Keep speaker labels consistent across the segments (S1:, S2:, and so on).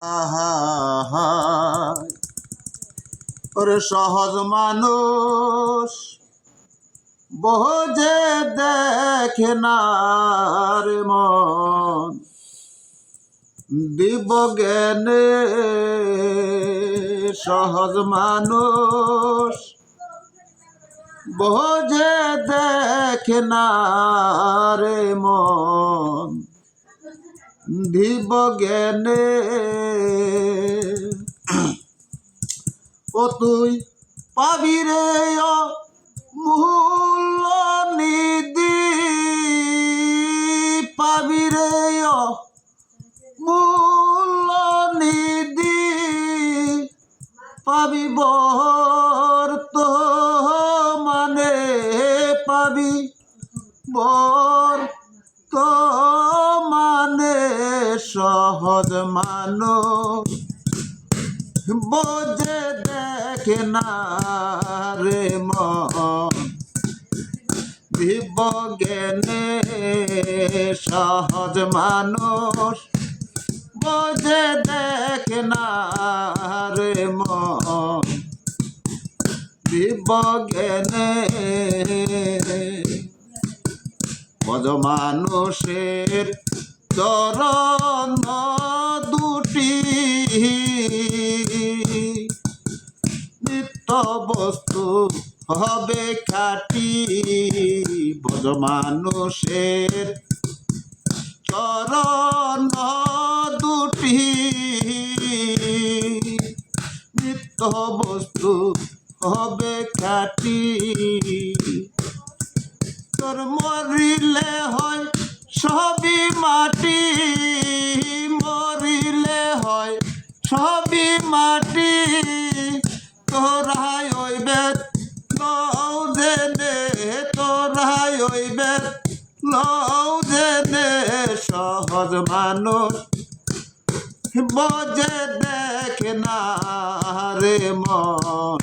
S1: আহা ওরে সহজ মানুষ বোঝে দেখে না রে মন দিব জ্ঞানে সহজ মানুষ বোঝে দেখে না রে মন দিব জ্ঞানে ও তুই পাবি রে মূল্য নিধি পাবি রে মূল্য নিধি পাবি বর্তমানে পাবি বর্তমানে সহজ মানুষ বোঝে দেখে না রে মন দিব জ্ঞানে সহজ মানুষ বোঝে দেখে না রে মন দিব জ্ঞানে বদ মানুষের চরণ দুটি নিত্য বস্তু হবে খাটি বদ মানুষের চরণ দুটি নিত্য বস্তু হবে খাটি তোর মরিলে হয় সবই মাটি মরিলে হয় সবই মাটি তোরাই হইবে লও জেনে তোরাই হইবে লও জেনে সহজ মানুষ বোঝে দেখে না রে মন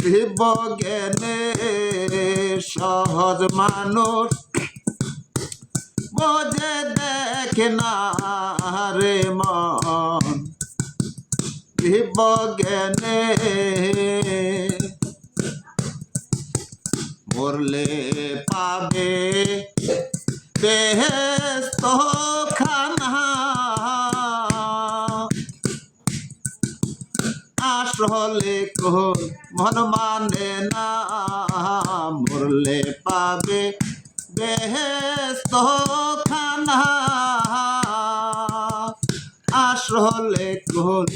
S1: দিব জ্ঞানে সহজ মানুষ বোঝে দেখে না রে মন দিব জ্ঞানে মরলে পাবে বেহেশত খানা আসলে কোন মন মানে না মরলে পাবে বেহেশত খানা আসলে কোন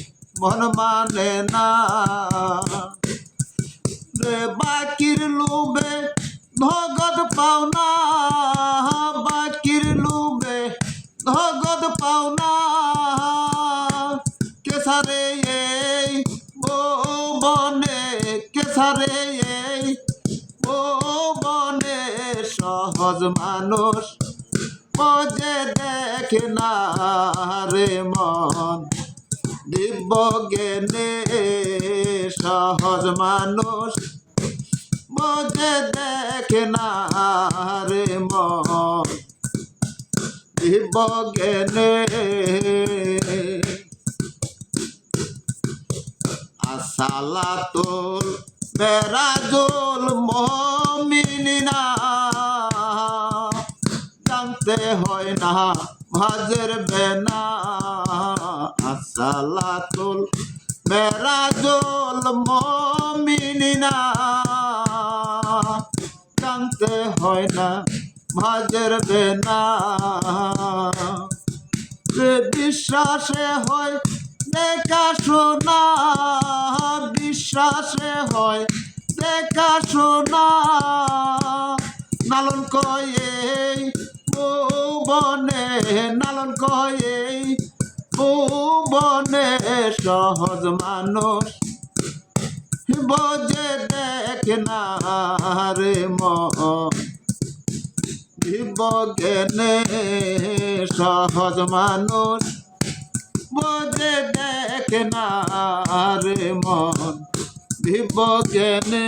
S1: মন মানে না রে বাকির লোভে নগদ পাওনা বাকির লোভে নগদ পাওনা কেসারে এই ও বনে কেসারে এই ও বনে সহজ মানুষ বোঝে দেখে না রে মন দিব জ্ঞানে সহজ মানুষ বোঝে দেখে না রে মন দিব জ্ঞানে আসসালাতুল মেরাজুল মুমিনিনা জানতে হয় না ভাজের বেনা আসসালাতুল মেরাজুল মুমিনিনা জানতে হয় না ভাজের বেনা বিশ্বাসে হয় দেখা শোনা বিশ্বাসে হয় দেখা শোনা নালন কয়ে বনে নালন কয়ে বনে সহজ মানুষ বোঝে দেখে না রে মন দিব জ্ঞানে সহজ মানুষ বোঝে দেখে না রে মন দিব জ্ঞানে